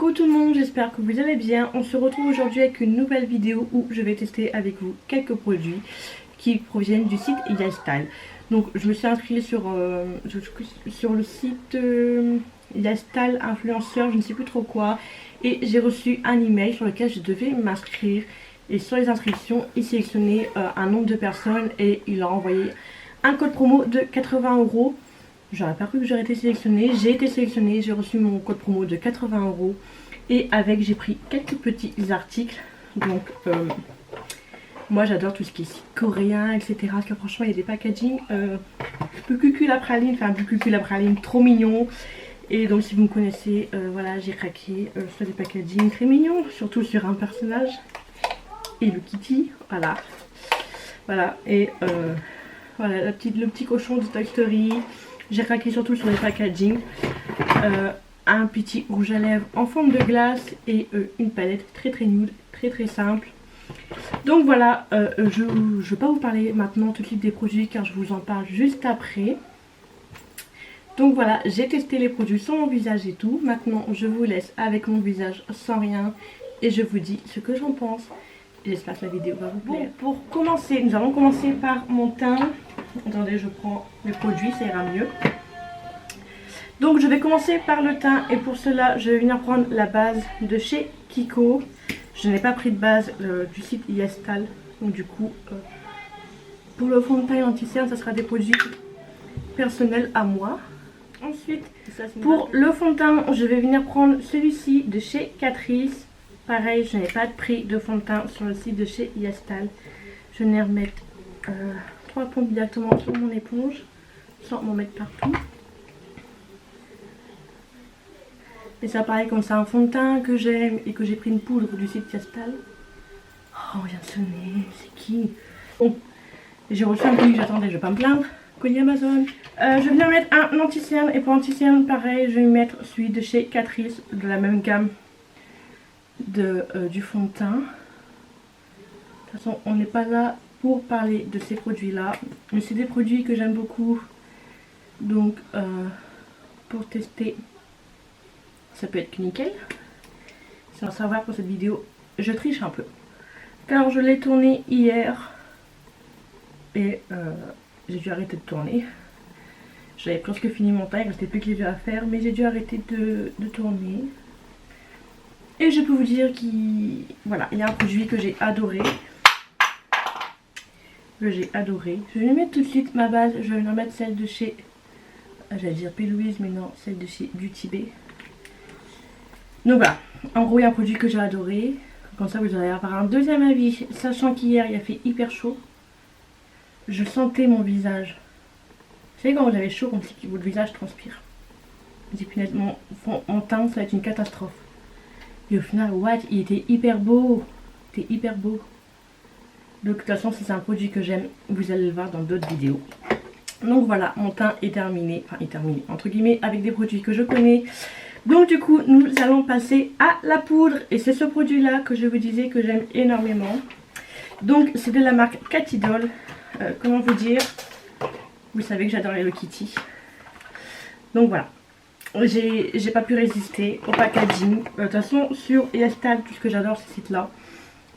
Coucou tout le monde, j'espère que vous allez bien. On se retrouve aujourd'hui avec une nouvelle vidéo où je vais tester avec vous quelques produits qui proviennent du site YesStyle. Donc je me suis inscrite sur le site YesStyle influenceur, je ne sais plus trop quoi. Et j'ai reçu un email sur lequel je devais m'inscrire. Et sur les inscriptions, il sélectionnait un nombre de personnes et il a envoyé un code promo de 80 €. J'aurais pas cru que j'aurais été sélectionnée. J'ai été sélectionnée, j'ai reçu mon code promo de 80 € et avec j'ai pris quelques petits articles. Donc moi j'adore tout ce qui est coréen, etc. Parce que franchement il y a des packaging Bukuku la praline, enfin Bukuku la praline, trop mignon. Et donc si vous me connaissez, voilà, j'ai craqué sur des packaging très mignons, surtout sur un personnage, Hello Kitty, voilà. Voilà, et voilà le petit cochon de Toy Story. J'ai craqué surtout sur les packaging. Un petit rouge à lèvres en forme de glace et une palette très nude, très simple. Donc voilà, je ne vais pas vous parler maintenant tout de suite des produits car je vous en parle juste après. Donc voilà, j'ai testé les produits sans mon visage et tout. Maintenant je vous laisse avec mon visage sans rien et je vous dis ce que j'en pense. J'espère que la vidéo va vous plaire. Bon, pour commencer, nous allons commencer par mon teint. Attendez, je prends les produits, ça ira mieux. Donc je vais commencer par le teint et pour cela je vais venir prendre la base de chez Kiko. Je n'ai pas pris de base du site YesStyle. Donc du coup, pour le fond de teint anti-cerne, ça sera des produits personnels à moi. Ensuite, pour le fond de teint, je vais venir prendre celui-ci de chez Catrice. Pareil, je n'ai pas de prix de fond de teint sur le site de chez YesStyle. Je vais remettre 3 pompes directement sur mon éponge sans m'en mettre partout. Et ça pareil, comme c'est un fond de teint que j'aime et que j'ai pris une poudre du site YesStyle. Oh, on vient de sonner, c'est qui? Bon, j'ai reçu un colis, j'attendais, je vais pas me plaindre. Colis Amazon. Je viens mettre un anti-cerne et pour anti-cerne pareil, je vais mettre celui de chez Catrice, de la même gamme du fond de teint. De toute façon, on n'est pas là pour parler de ces produits là, mais c'est des produits que j'aime beaucoup, donc pour tester ça peut être nickel. Sans savoir pour cette vidéo je triche un peu car je l'ai tourné hier et j'ai dû arrêter de tourner. J'avais presque fini mon temps, il restait plus que les yeux à faire, mais j'ai dû arrêter de tourner. Et je peux vous dire qu'il voilà, il y a un produit que j'ai adoré. Je vais mettre tout de suite ma base. Je vais venir mettre celle de chez, j'allais dire P. Louise, mais non, celle de chez du Tibet. Donc voilà, en gros il y a un produit que j'ai adoré. Comme ça vous allez avoir un deuxième avis. Sachant qu'hier il a fait hyper chaud. Je sentais mon visage. Vous savez quand vous avez chaud, comme si votre visage transpire. Je me dis punaise, mon teint ça va être une catastrophe. Et au final, what, il était hyper beau. C'était hyper beau. Donc de toute façon, si c'est un produit que j'aime, vous allez le voir dans d'autres vidéos. Donc voilà, mon teint est terminé. Enfin, est terminé, entre guillemets, avec des produits que je connais. Donc du coup, nous allons passer à la poudre. Et c'est ce produit-là que je vous disais que j'aime énormément. Donc c'est de la marque Cathy Doll. Comment vous dire? Vous savez que j'adore Hello Kitty. Donc voilà. J'ai pas pu résister au packaging. De toute façon sur YesStyle, tout ce que j'adore ce site là,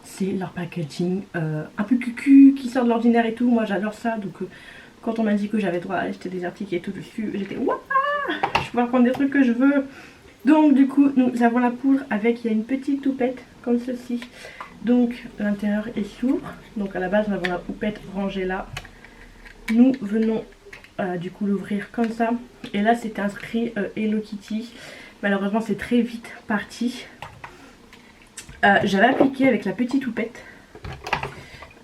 c'est leur packaging un peu cucu qui sort de l'ordinaire et tout. Moi j'adore ça. Donc quand on m'a dit que j'avais droit à acheter des articles et tout dessus, j'étais waouh, je vais pouvoir prendre des trucs que je veux. Donc du coup nous avons la poudre avec, il y a une petite toupette comme ceci. Donc l'intérieur est s'ouvre. Donc à la base nous avons la poupette rangée là. Nous venons du coup l'ouvrir comme ça et là c'était inscrit Hello Kitty. Malheureusement c'est très vite parti. J'avais appliqué avec la petite houppette.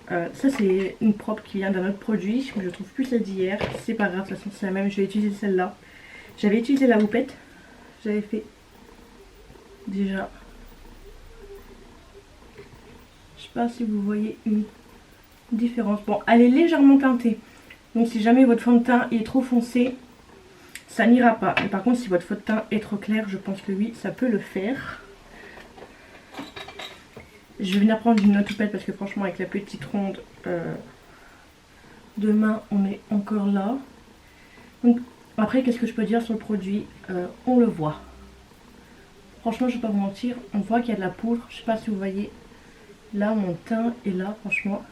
Ça c'est une propre qui vient d'un autre produit, je trouve plus celle d'hier, c'est pas grave, de toute façon c'est la même, je vais utiliser celle-là. J'avais utilisé la houppette, j'avais fait déjà, je sais pas si vous voyez une différence. Bon, elle est légèrement teintée. Donc si jamais votre fond de teint est trop foncé, ça n'ira pas. Mais par contre si votre fond de teint est trop clair, je pense que oui, ça peut le faire. Je vais venir prendre une autre houppette parce que franchement avec la petite ronde de main, on est encore là. Donc après qu'est-ce que je peux dire sur le produit? On le voit. Franchement, je vais pas vous mentir, on voit qu'il y a de la poudre. Je sais pas si vous voyez. Là, mon teint est là, franchement.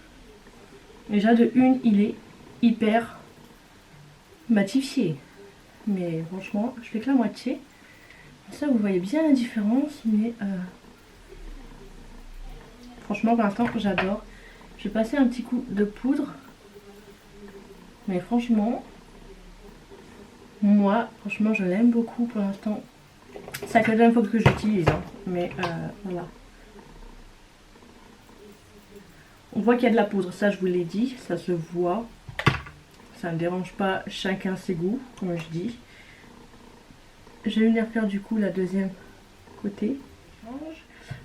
Déjà, de une, il est hyper matifié. Mais franchement, je fais que la moitié. Ça, vous voyez bien la différence. Mais franchement, pour l'instant, j'adore. Je vais passer un petit coup de poudre. Mais franchement, moi, franchement, je l'aime beaucoup pour l'instant. C'est la deuxième fois que j'utilise. Hein. Mais voilà. On voit qu'il y a de la poudre, ça je vous l'ai dit, ça se voit. Ça ne dérange pas, chacun ses goûts, comme je dis. Je vais venir faire du coup la deuxième côté.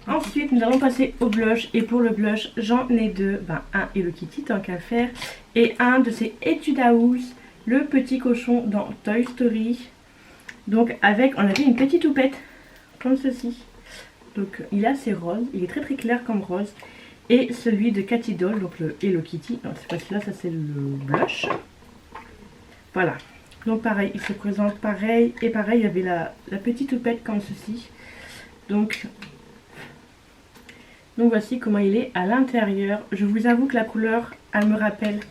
Ensuite, nous allons passer au blush. Et pour le blush, j'en ai deux. Un Hello Kitty, tant qu'à faire. Et un de ces Etude House, le petit cochon dans Toy Story. Donc avec, on avait une petite toupette, comme ceci. Donc il est assez rose, il est très très clair comme rose. Et celui de Cathy Doll, donc le Hello Kitty. Non, c'est pas celui-là, ça c'est le blush. Voilà. Donc pareil, il se présente pareil. Et pareil, il y avait la petite toupette comme ceci. Donc voici comment il est à l'intérieur. Je vous avoue que la couleur, elle me rappelle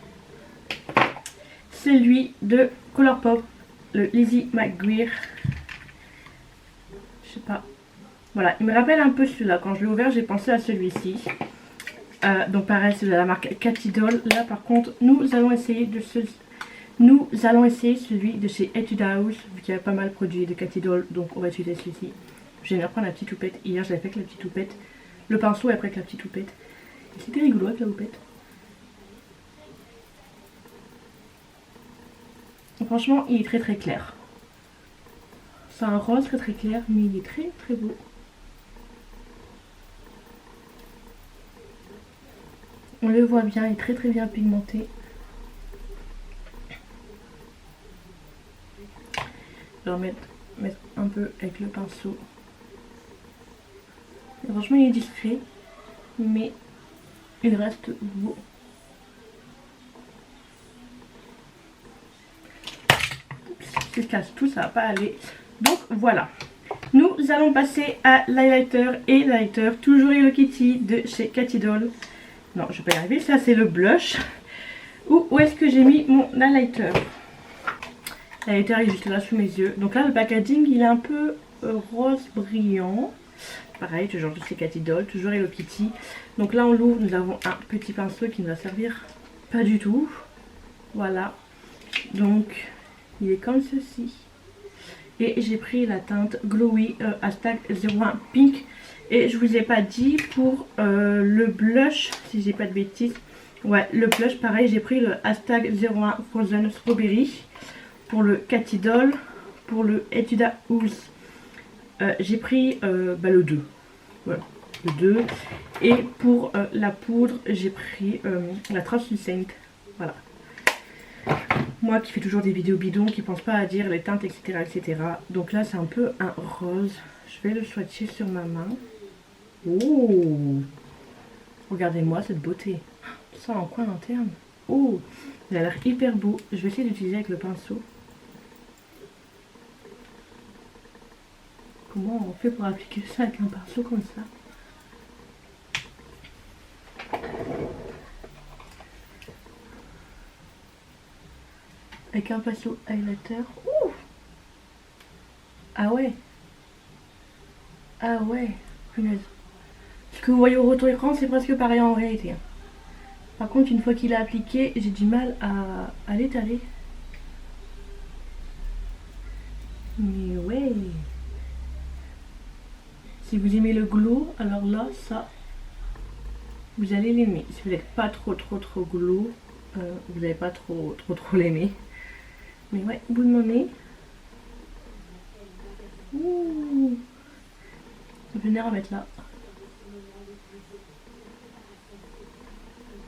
celui de Colourpop, le Lizzie McGuire. Je sais pas. Voilà, il me rappelle un peu celui-là. Quand je l'ai ouvert, j'ai pensé à celui-ci. Donc pareil, c'est de la marque Cathy Doll. Là par contre, nous allons essayer celui de chez Etude House, vu qu'il y a pas mal de produits de Cathy Doll. Donc on va utiliser celui-ci. Je viens de reprendre la petite toupette. Hier j'avais fait avec la petite toupette. Le pinceau et après avec la petite toupette. C'était rigolo avec la toupette. Franchement, il est très très clair. C'est un rose très très clair, mais il est très très beau. On le voit bien, il est très très bien pigmenté. Je vais mettre un peu avec le pinceau. Et franchement, il est discret, mais il reste beau. Si je casse tout, ça va pas aller. Donc voilà. Nous allons passer à l'highlighter et l'highlighter toujours Hello Kitty de chez Cathy Doll. Non, je vais pas y arriver. Ça, c'est le blush. Où est-ce que j'ai mis mon highlighter? L'highlighter est juste là sous mes yeux. Donc là, le packaging, il est un peu rose brillant. Pareil, toujours chez Cathy Doll, toujours Hello Kitty. Donc là, on l'ouvre. Nous avons un petit pinceau qui ne va servir pas du tout. Voilà. Donc, il est comme ceci. Et j'ai pris la teinte Glowy hashtag 01 Pink. Et je vous ai pas dit pour le blush, si j'ai pas de bêtises. Ouais, le blush, pareil, j'ai pris le hashtag 01 Frozen Strawberry. Pour le Cathy Doll, pour le Etude House, j'ai pris le 2. Voilà, le 2. Et pour la poudre, j'ai pris la Translucent. Voilà. Moi qui fais toujours des vidéos bidons, qui ne pense pas à dire les teintes, etc. etc. Donc là, c'est un peu un rose. Je vais le swatcher sur ma main. Oh! Regardez-moi cette beauté. Ça en coin interne. Oh! Il a l'air hyper beau. Je vais essayer d'utiliser avec le pinceau. Comment on fait pour appliquer ça avec un pinceau comme ça? Avec un pinceau highlighter. Ouh! Ah ouais! Ah ouais! Punaise. Ce que vous voyez au retour écran, c'est presque pareil en réalité. Par contre, une fois qu'il est appliqué, j'ai du mal à l'étaler. Mais ouais! Si vous aimez le glow, alors là, ça, vous allez l'aimer. Si vous n'êtes pas trop glow, vous n'allez pas trop l'aimer. Mais ouais, bout de mon nez. Ouh. Je vais venir en mettre là.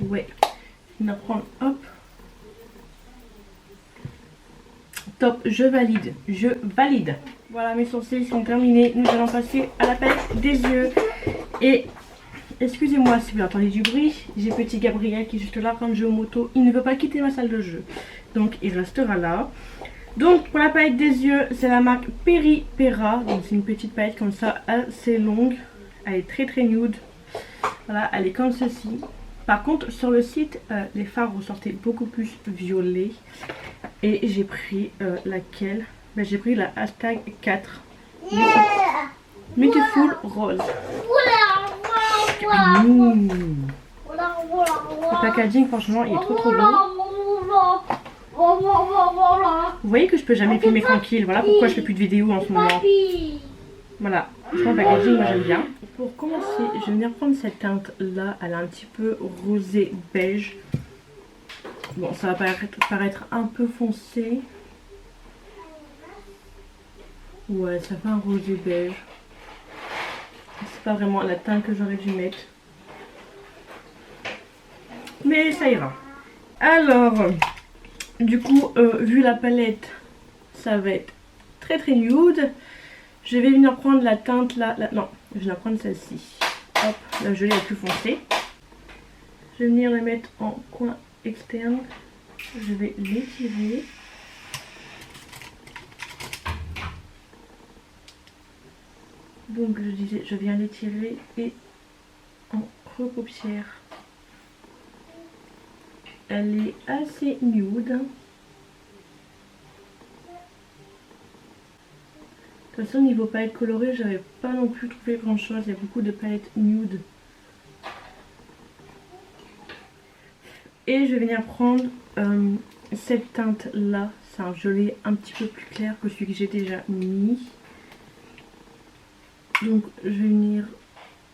Ouais. Je vais venir prendre, hop. Top, je valide. Je valide. Voilà, mes sourcils sont terminés. Nous allons passer à la palette des yeux. Et excusez-moi si vous entendez du bruit. J'ai petit Gabriel qui est juste là quand je joue aux motos. Il ne veut pas quitter ma salle de jeu. Donc il restera là. Donc pour la palette des yeux, c'est la marque Peri-Pera. Donc c'est une petite palette comme ça, assez longue. Elle est très nude. Voilà, elle est comme ceci. Par contre sur le site, les fards ressortaient beaucoup plus violets. Et j'ai pris laquelle? Ben, j'ai pris la hashtag 4. Beautiful Rose. Le packaging franchement il est trop beau. Vous voyez que je peux jamais filmer tranquille. Voilà pourquoi je fais plus de vidéos en ce moment. Voilà, le packaging moi j'aime bien. Pour commencer, je vais venir prendre cette teinte là. Elle est un petit peu rosé beige. Bon, ça va paraître un peu foncé. Ouais, ça fait un rosé beige. C'est pas vraiment la teinte que j'aurais dû mettre. Mais ça ira. Alors, du coup, vu la palette, ça va être très nude. Je vais venir prendre la teinte là. Non, je vais venir prendre celle-ci. Hop, la gelée est plus foncée. Je vais venir la mettre en coin externe. Je vais l'étirer. Donc je disais, je viens l'étirer et en creux paupière. Elle est assez nude. De toute façon, niveau palette colorée, j'avais pas non plus trouvé grand chose. Il y a beaucoup de palettes nude. Et je vais venir prendre cette teinte là. C'est un violet un petit peu plus clair que celui que j'ai déjà mis. Donc je vais venir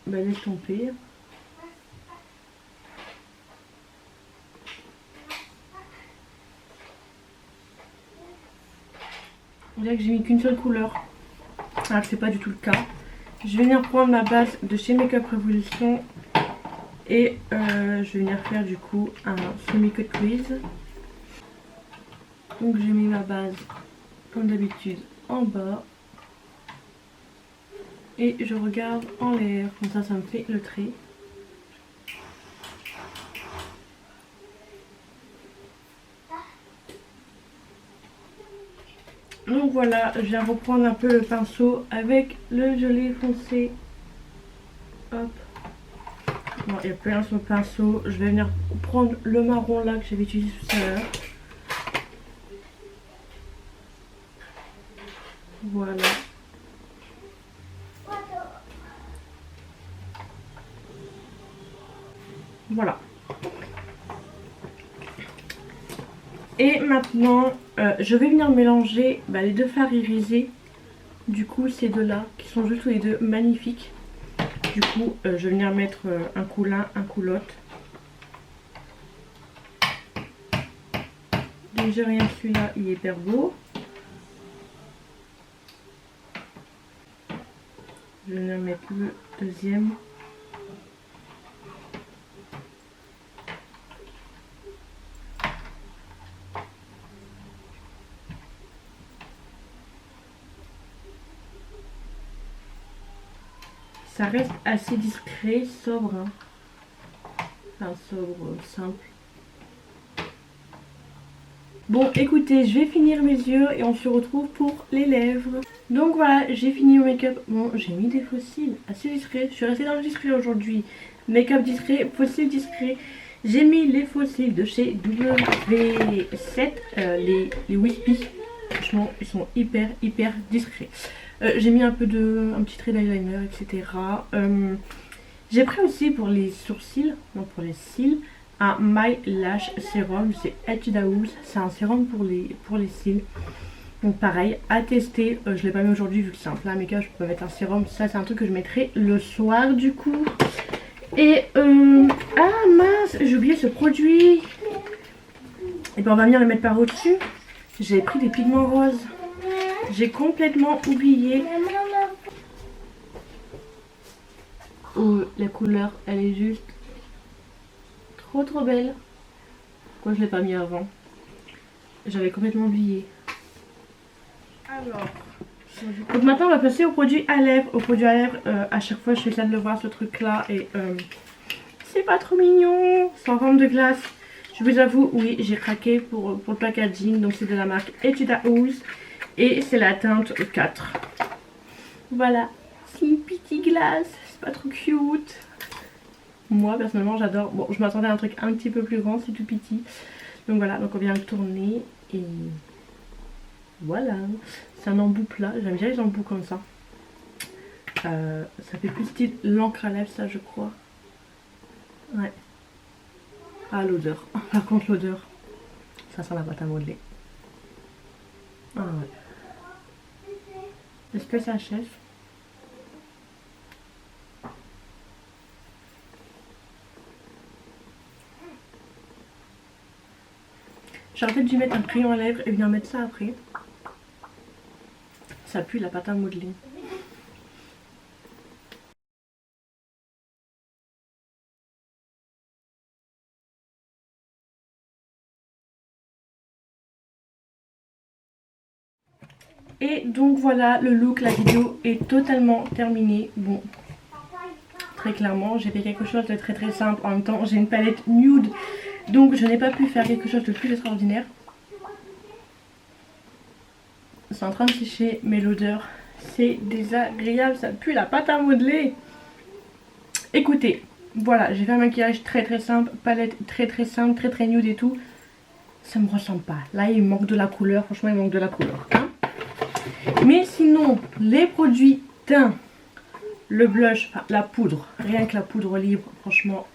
l'estomper. On dirait que j'ai mis qu'une seule couleur, alors que c'est pas du tout le cas. Je vais venir prendre ma base de chez Makeup Revolution et je vais venir faire du coup un semi-cut crease. Donc j'ai mis ma base comme d'habitude en bas et je regarde en l'air, comme ça me fait le trait. Donc voilà, je viens reprendre un peu le pinceau avec le violet foncé. Hop. Bon, il n'y a plus rien sur le pinceau. Je vais venir prendre le marron là que j'avais utilisé tout à l'heure. Voilà. Voilà. Et maintenant, je vais venir mélanger les deux fards irisés. Du coup, ces deux-là, qui sont juste tous les deux magnifiques. Du coup, je vais venir mettre un coup l'un, un coup l'autre. Déjà rien, celui-là, il est hyper beau. Je vais venir mettre le deuxième. Ça reste assez discret, sobre, hein. Enfin sobre, simple. Bon écoutez, je vais finir mes yeux et on se retrouve pour les lèvres. Donc voilà, j'ai fini mon make-up. Bon, j'ai mis des faux cils assez discrets. Je suis restée dans le discret aujourd'hui. Make-up discret, faux cils discrets. J'ai mis les faux cils de chez W7, les Wispy. Franchement, ils sont hyper discrets. J'ai mis un petit trait d'eyeliner, etc. J'ai pris aussi pour les sourcils, non pour les cils, un My Lash Serum, c'est Edge House. C'est un sérum pour les cils. Donc pareil, à tester. Je ne l'ai pas mis aujourd'hui vu que c'est un plein make-up, je peux mettre un sérum. Ça c'est un truc que je mettrai le soir du coup. Et ah mince, j'ai oublié ce produit. Et bien on va venir le mettre par au-dessus. J'ai pris des pigments roses. J'ai complètement oublié. Oh, la couleur, elle est juste trop belle. Pourquoi je l'ai pas mis avant? J'avais complètement oublié. Alors, donc maintenant on va passer au produit à lèvres. Au produit à lèvres, à chaque fois je fais ça de le voir ce truc là et c'est pas trop mignon. C'est en forme de glace. Je Je vous avoue, oui, j'ai craqué pour le packaging. Donc c'est de la marque Etude House et c'est la teinte 4. Voilà, c'est une petite glace, c'est pas trop cute. Moi personnellement j'adore. Bon, je m'attendais à un truc un petit peu plus grand, c'est tout petit. Donc voilà, donc on vient le tourner et voilà. C'est un embout plat, j'aime bien les embouts comme ça. Ça fait plus style l'encre à lèvres, ça je crois. Ouais. Ah, l'odeur. Par contre l'odeur, ça sent la pâte à modeler. Ah ouais. Est-ce que ça achève? J'aurais peut-être dû mettre un crayon à lèvres et bien mettre ça après. Ça pue la pâte à modeler. Et donc voilà le look, la vidéo est totalement terminée. Bon, très clairement j'ai fait quelque chose de très très simple. En même temps j'ai une palette nude, donc je n'ai pas pu faire quelque chose de plus extraordinaire. C'est en train de sécher, mais l'odeur c'est désagréable, ça pue la pâte à modeler. Écoutez, voilà, j'ai fait un maquillage très très simple, palette très très simple, très très nude et tout. Ça me ressemble pas. Là il manque de la couleur, franchement il manque de la couleur, hein. Mais sinon, les produits teints, le blush, enfin la poudre, rien que la poudre libre, franchement,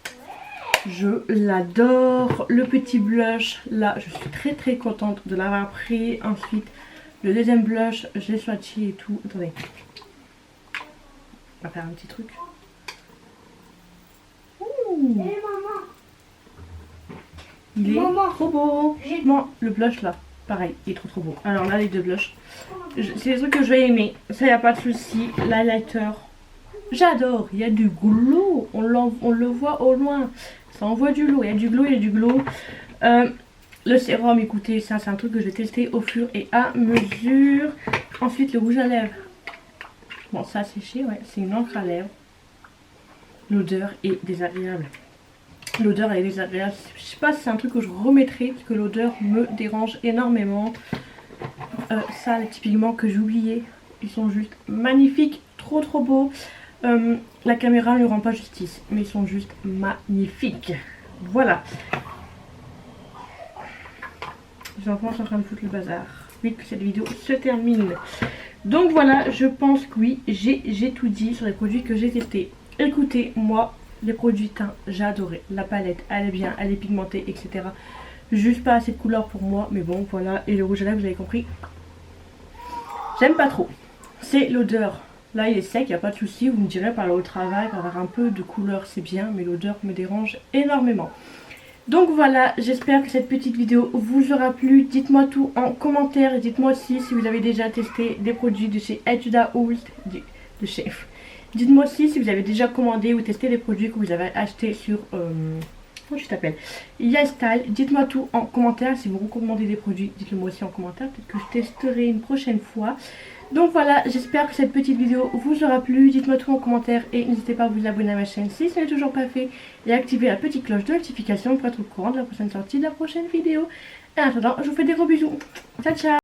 je l'adore. Le petit blush, là, je suis très très contente de l'avoir pris. Ensuite, le deuxième blush, je l'ai swatché et tout. Attendez, on va faire un petit truc. Ouh. Il est trop beau. Non, le blush là, pareil, il est trop trop beau. Alors là, les deux blushs, c'est des trucs que je vais aimer, ça y a pas de souci. L'highlighter, j'adore, il y a du glow, on le voit au loin, ça envoie du glow, il y a du glow, il y a du glow. Le sérum, écoutez, ça c'est un truc que je vais tester au fur et à mesure. Ensuite le rouge à lèvres, bon ça a séché, ouais, c'est une encre à lèvres. L'odeur est désagréable. L'odeur est désagréable, je sais pas si c'est un truc que je remettrai parce que l'odeur me dérange énormément. Ça, les petits pigments que j'ai oubliés, ils sont juste magnifiques, trop trop beaux. La caméra ne lui rend pas justice, mais ils sont juste magnifiques. Voilà. Les enfants sont en train de foutre le bazar. Vite que cette vidéo se termine. Donc voilà, je pense que oui, j'ai tout dit sur les produits que j'ai testés. Écoutez, moi, les produits teints, j'ai adoré. La palette, elle est bien, elle est pigmentée, etc. Juste pas assez de couleur pour moi, mais bon, voilà. Et le rouge à lèvres, vous avez compris, j'aime pas trop. C'est l'odeur. Là, il est sec, il n'y a pas de souci. Vous me direz, par là au travail, pour avoir un peu de couleur, c'est bien, mais l'odeur me dérange énormément. Donc voilà, j'espère que cette petite vidéo vous aura plu. Dites-moi tout en commentaire et dites-moi aussi si vous avez déjà testé des produits de chez Etude House, de chez... Dites-moi aussi si vous avez déjà commandé ou testé des produits que vous avez achetés sur... comment tu t'appelles, YesStyle. Dites-moi tout en commentaire. Si vous recommandez des produits, dites-le moi aussi en commentaire. Peut-être que je testerai une prochaine fois. Donc voilà, j'espère que cette petite vidéo vous aura plu. Dites-moi tout en commentaire et n'hésitez pas à vous abonner à ma chaîne si ce n'est toujours pas fait. Et à activer la petite cloche de notification pour être au courant de la prochaine sortie de la prochaine vidéo. Et en attendant, je vous fais des gros bisous. Ciao ciao.